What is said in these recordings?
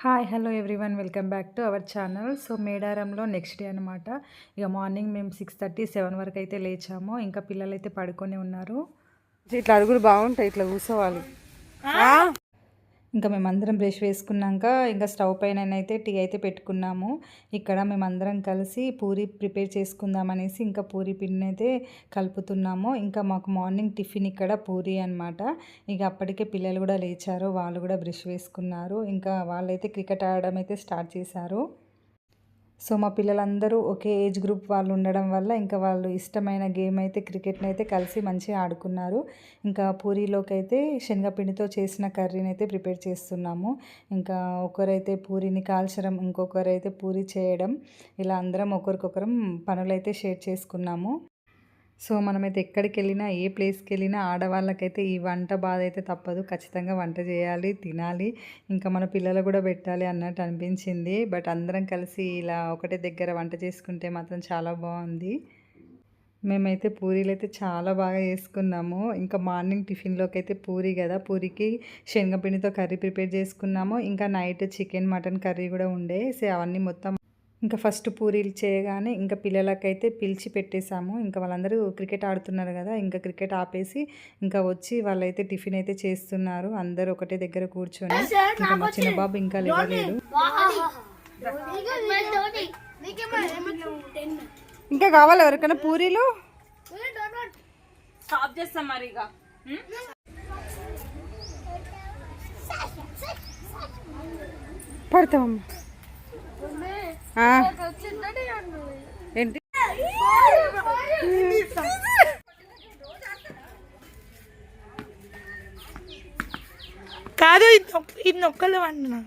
Hi hello everyone welcome back to our channel. So మేడారంలో next day అనమాట. ఇక morning మేము 6:30, 7 వరకు అయితే లేచాము. ఇంకా పిల్లలు అయితే పడుకొని ఉన్నారు. ఇట్లా అడుగులు బాగుంటాయి, ఇట్లా కూర్చోవాలి. ఇంకా మేమందరం బ్రష్ వేసుకున్నాక ఇంకా స్టవ్ పైన అయితే టీ అయితే పెట్టుకున్నాము. ఇక్కడ మేమందరం కలిసి పూరి ప్రిపేర్ చేసుకుందాం అనేసి ఇంకా పూరి పిండిని అయితే కలుపుతున్నాము. ఇంకా మాకు మార్నింగ్ టిఫిన్ ఇక్కడ పూరి అనమాట. ఇక అప్పటికే పిల్లలు కూడా లేచారు, వాళ్ళు కూడా బ్రష్ వేసుకున్నారు. ఇంకా వాళ్ళైతే క్రికెట్ ఆడడం అయితే స్టార్ట్ చేశారు. సో మా పిల్లలందరూ ఒకే ఏజ్ గ్రూప్ వాళ్ళు ఉండడం వల్ల ఇంకా వాళ్ళు ఇష్టమైన గేమ్ అయితే క్రికెట్ని అయితే కలిసి మంచిగా ఆడుకున్నారు. ఇంకా పూరీలోకి అయితే శనగపిండితో చేసిన కర్రీని అయితే ప్రిపేర్ చేస్తున్నాము. ఇంకా ఒకరైతే పూరీని కాల్చడం, ఇంకొకరైతే పూరీ చేయడం, ఇలా అందరం ఒకరికొకరం పనులైతే షేర్ చేసుకున్నాము. సో మనమైతే ఎక్కడికి వెళ్ళినా, ఏ ప్లేస్కి వెళ్ళినా ఆడవాళ్ళకైతే ఈ వంట బాధ అయితే తప్పదు. ఖచ్చితంగా వంట చేయాలి, తినాలి, ఇంకా మన పిల్లలు కూడా పెట్టాలి అన్నట్టు అనిపించింది. బట్ అందరం కలిసి ఇలా ఒకటే దగ్గర వంట చేసుకుంటే మాత్రం చాలా బాగుంది. మేమైతే పూరీలు అయితే చాలా బాగా చేసుకున్నాము. ఇంకా మార్నింగ్ టిఫిన్లోకి అయితే పూరీ కదా, పూరికి శనగపిండితో కర్రీ ప్రిపేర్ చేసుకున్నాము. ఇంకా నైట్ చికెన్ మటన్ కర్రీ కూడా ఉండే. సో అవన్నీ మొత్తం ఇంకా ఫస్ట్ పూరీలు చేయగానే ఇంకా పిల్లలకైతే పిలిచి పెట్టేశాము. ఇంకా వాళ్ళందరూ క్రికెట్ ఆడుతున్నారు కదా, ఇంకా క్రికెట్ ఆపేసి ఇంకా వచ్చి వాళ్ళైతే టిఫిన్ అయితే చేస్తున్నారు. అందరూ ఒకటే దగ్గర కూర్చొని. ఇంకా మా చిన్న బాబు ఇంకా లేవలేడు. ఇంకా కావాలి ఎవరికైనా పూరీలు? స్టాప్ చేస్తాం మరి ఇక. పడతామమ్మా. ఏంటి కాదు, ఇది నొక్కలు అంటున్నా.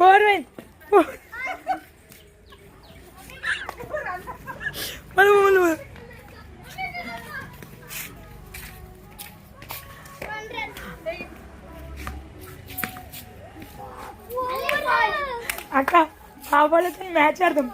4 అక్క బాబాలతో మ్యాచ్ ఆడదాం.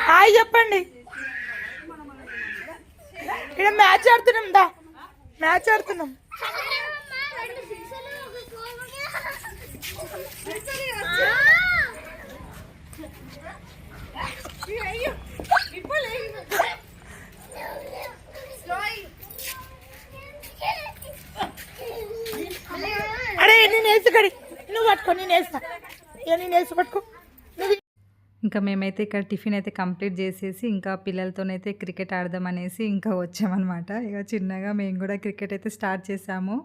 హాయ్ చెప్పండి. ఇక్కడ మ్యాచ్ ఆడుతున్నాం, దా మ్యాచ్ ఆడుతున్నాం. అరే నేను వేసు కడి, నువ్వు పట్టుకో, నేను వేస్తా. నేను వేసు పట్టుకో. ఇంకా మేమైతే ఇక్కడ టిఫిన్ అయితే కంప్లీట్ చేసేసి ఇంకా పిల్లలతోనైతే క్రికెట్ ఆడదాం అనేసి ఇంకా వచ్చామన్నమాట. ఇక చిన్నగా మేము కూడా క్రికెట్ అయితే స్టార్ట్ చేసాము.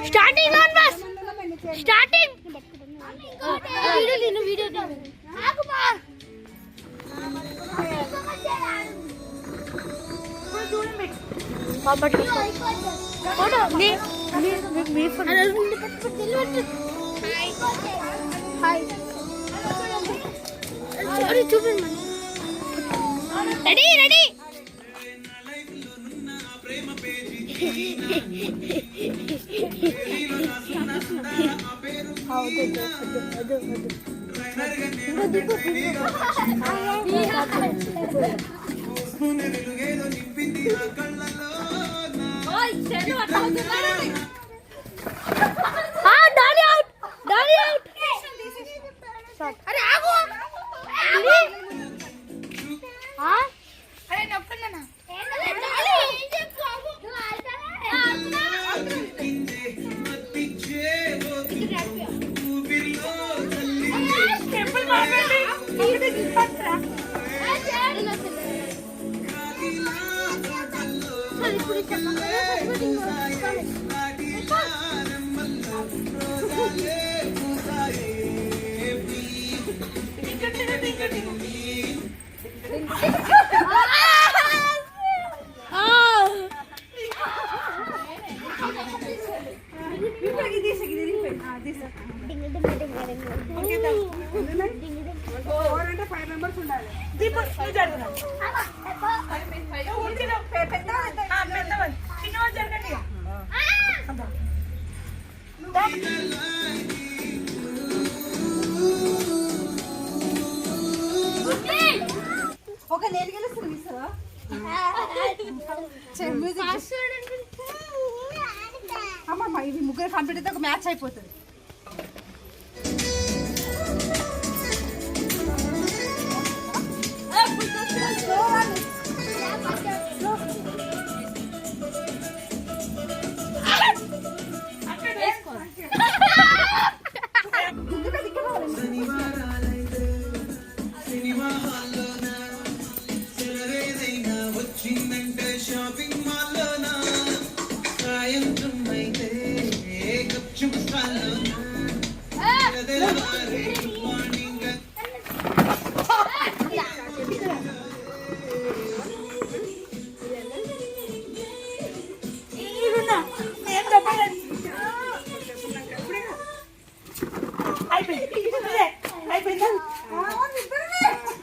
స్టార్టింగ్ నాన్ బస్ స్టార్టింగ్ వీడియో చూడండి. Ready ready daddy out daddy out అరే ఆగు అరే నొప్పున్నా ఒక నేను గెలుస్తుంది సార్ అమ్మమ్మ ఇది ముగ్గురు కంప్లీట్ అయితే ఒక మ్యాచ్ అయిపోతుంది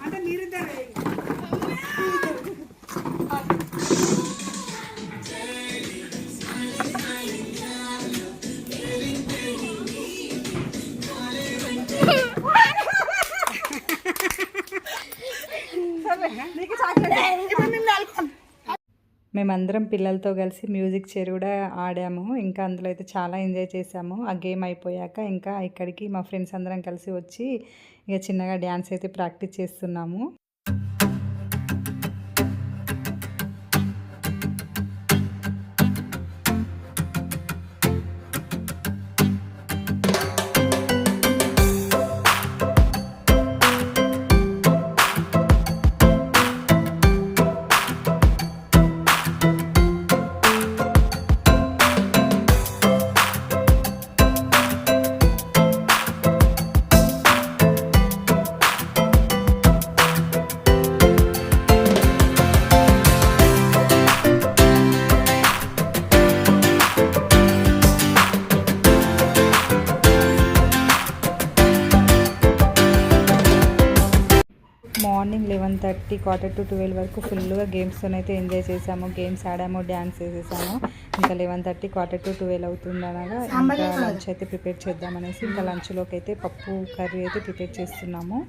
అంటే మీరిద్దరే మేమందరం పిల్లలతో కలిసి మ్యూజిక్ చైర్ కూడా ఆడాము. ఇంకా అందులో అయితే చాలా ఎంజాయ్ చేసాము. ఆ గేమ్ అయిపోయాక ఇంకా ఇక్కడికి మా ఫ్రెండ్స్ అందరం కలిసి వచ్చి ఇక చిన్నగా డ్యాన్స్ అయితే ప్రాక్టీస్ చేస్తున్నాము. మార్నింగ్ 11:30 11:45 వరకు ఫుల్గా గేమ్స్తో అయితే ఎంజాయ్ చేసాము. గేమ్స్ ఆడాము, డ్యాన్స్ చేసేసాము. ఇంకా 11:30 11:45 అవుతుంది అనగా ఇంకా లంచ్ అయితే ప్రిపేర్ చేద్దామనేసి ఇంకా లంచ్లోకి అయితే పప్పు కర్రీ అయితే ప్రిపేర్ చేస్తున్నాము.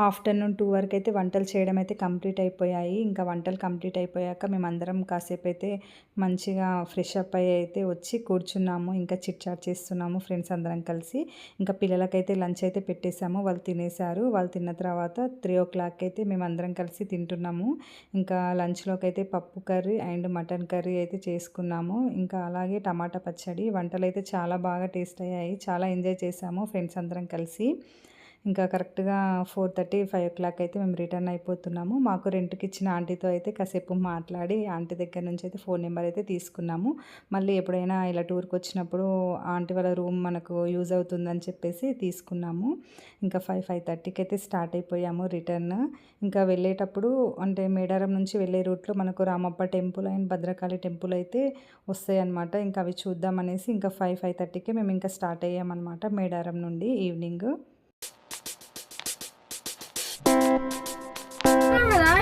ఆఫ్టర్నూన్ 2 వరకు అయితే వంటలు చేయడం అయితే కంప్లీట్ అయిపోయాయి. ఇంకా వంటలు కంప్లీట్ అయిపోయాక మేమందరం కాసేపు అయితే మంచిగా ఫ్రెష్ అప్ అయ్యి అయితే వచ్చి కూర్చున్నాము. ఇంకా చిట్ చాట్ చేస్తున్నాము ఫ్రెండ్స్ అందరం కలిసి. ఇంకా పిల్లలకైతే లంచ్ అయితే పెట్టేసాము. వాళ్ళు తినేశారు. వాళ్ళు తిన్న తర్వాత 3:00 అయితే మేమందరం కలిసి తింటున్నాము. ఇంకా లంచ్లోకి అయితే పప్పు కర్రీ అండ్ మటన్ కర్రీ అయితే చేసుకున్నాము. ఇంకా అలాగే టమాటా పచ్చడి. వంటలు అయితే చాలా బాగా టేస్ట్ అయ్యాయి. చాలా ఎంజాయ్ చేసాము ఫ్రెండ్స్ అందరం కలిసి. ఇంకా కరెక్ట్గా 4:30, 5:00 అయితే మేము రిటర్న్ అయిపోతున్నాము. మాకు రెంట్కి ఇచ్చిన ఆంటీతో అయితే కాసేపు మాట్లాడి ఆంటీ దగ్గర నుంచి అయితే ఫోన్ నెంబర్ అయితే తీసుకున్నాము. మళ్ళీ ఎప్పుడైనా ఇలా టూర్కి వచ్చినప్పుడు ఆంటీ వాళ్ళ రూమ్ మనకు యూజ్ అవుతుందని చెప్పేసి తీసుకున్నాము. ఇంకా 5:30కి అయితే స్టార్ట్ అయిపోయాము రిటర్న్. ఇంకా వెళ్ళేటప్పుడు అంటే మేడారం నుంచి వెళ్ళే రూట్లో మనకు Ramappa temple and Bhadrakali temple అయితే వస్తాయి అన్నమాట. ఇంకా అవి చూద్దామనేసి ఇంకా 5:30కే మేము ఇంకా స్టార్ట్ అయ్యామన్నమాట మేడారం నుండి ఈవినింగ్.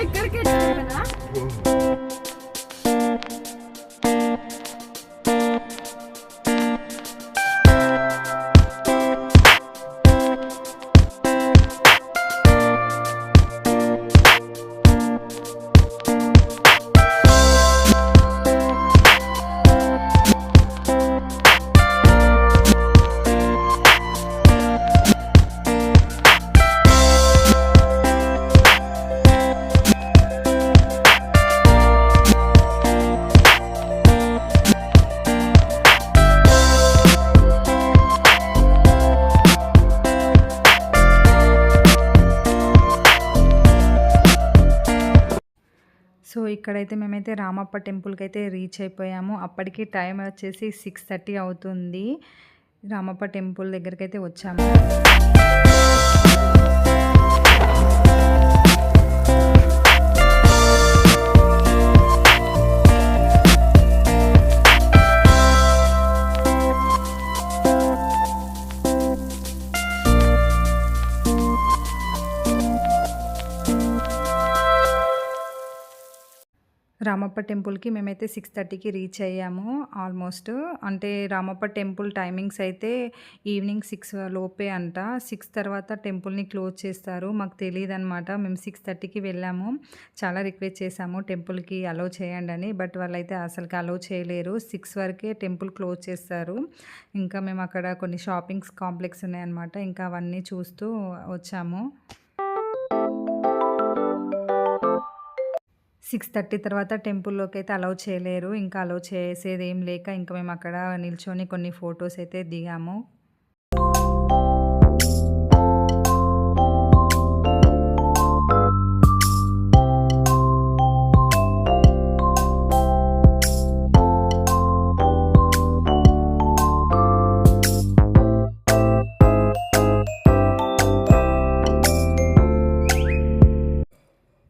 ఇక్కడికి కదా. సో ఇక్కడైతే మేమైతే రామప్ప టెంపుల్కి అయితే రీచ్ అయిపోయాము. అప్పటికి టైం వచ్చేసి 6:30 అవుతుంది. రామప్ప టెంపుల్ దగ్గరికి అయితే వచ్చాము. రామప్ప టెంపుల్కి మేమైతే 6:30కి రీచ్ అయ్యాము ఆల్మోస్ట్. అంటే రామప్ప టెంపుల్ టైమింగ్స్ అయితే ఈవినింగ్ 6 లోపే అంట. 6 తర్వాత టెంపుల్ని క్లోజ్ చేస్తారు. మాకు తెలియదన్నమాట. మేము 6:30కి వెళ్ళాము. చాలా రిక్వెస్ట్ చేసాము టెంపుల్కి అలౌ చేయండి అని. బట్ వాళ్ళైతే అసలుకి అలౌ చేయలేరు. 6 వరకే టెంపుల్ క్లోజ్ చేస్తారు. ఇంకా మేము అక్కడ కొన్ని షాపింగ్స్ కాంప్లెక్స్ ఉన్నాయన్నమాట. ఇంకా అవన్నీ చూస్తూ వచ్చాము. 6:30 తర్వాత టెంపుల్లోకి అయితే అలౌ చేయలేరు. ఇంకా అలౌ చేసేది ఏం లేక ఇంకా మేము అక్కడ నిల్చొని కొన్ని ఫొటోస్ అయితే దిగాము.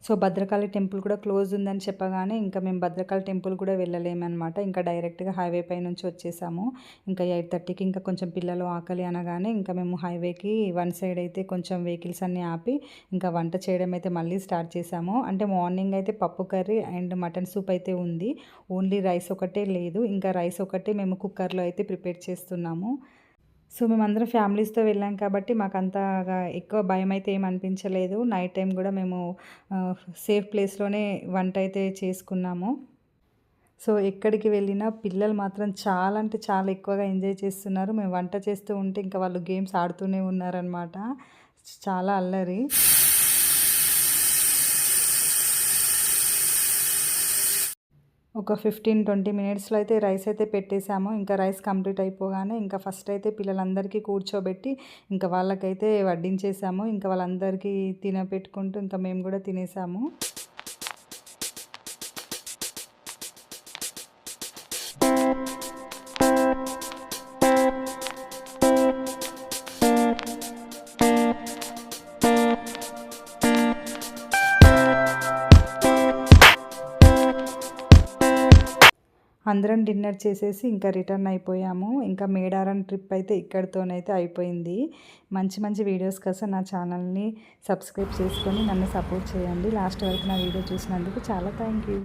సో భద్రకాళి టెంపుల్ కూడా క్లోజ్ ఉందని చెప్పగానే ఇంకా మేము భద్రకాళి టెంపుల్ కూడా వెళ్ళలేమన్నమాట. ఇంకా డైరెక్ట్గా హైవే పై నుంచి వచ్చేసాము. ఇంకా 8:30కి ఇంకా కొంచెం పిల్లలు ఆకలి అనగానే ఇంకా మేము హైవేకి వన్ సైడ్ అయితే కొంచెం వెహికల్స్ అన్నీ ఆపి ఇంకా వంట చేయడం అయితే మళ్ళీ స్టార్ట్ చేసాము. అంటే మార్నింగ్ అయితే పప్పు కర్రీ అండ్ మటన్ సూప్ అయితే ఉంది. ఓన్లీ రైస్ ఒకటే లేదు. ఇంకా రైస్ ఒకటే మేము కుక్కర్లో అయితే ప్రిపేర్ చేస్తున్నాము. సో మేమందరం ఫ్యామిలీస్తో వెళ్ళాం కాబట్టి మాకు అంతగా ఎక్కువ భయం అయితే ఏం అనిపించలేదు. నైట్ టైం కూడా మేము సేఫ్ ప్లేస్లోనే వంట అయితే చేసుకున్నాము. సో ఎక్కడికి వెళ్ళినా పిల్లలు మాత్రం చాలా అంటే చాలా ఎక్కువగా ఎంజాయ్ చేస్తున్నారు. మేము వంట చేస్తూ ఉంటే ఇంకా వాళ్ళు గేమ్స్ ఆడుతూనే ఉన్నారనమాట. చాలా అల్లరి. ఒక 15-20 మినిట్స్లో అయితే రైస్ అయితే పెట్టేశాము. ఇంకా రైస్ కంప్లీట్ అయిపోగానే ఇంకా ఫస్ట్ అయితే పిల్లలందరికీ కూర్చోబెట్టి ఇంకా వాళ్ళకైతే వడ్డించేసాము. ఇంకా వాళ్ళందరికీ తినపెట్టుకుంటూ ఇంకా మేము కూడా తినేసాము. అందరం డిన్నర్ చేసేసి ఇంకా రిటర్న్ అయిపోయాము. ఇంకా మేడారం ట్రిప్ అయితే ఇక్కడితోనైతే అయిపోయింది. మంచి మంచి వీడియోస్ కోసం నా ఛానల్ని సబ్స్క్రైబ్ చేసుకొని నన్ను సపోర్ట్ చేయండి. లాస్ట్ వరకు నా వీడియో చూసినందుకు చాలా థ్యాంక్ యూ.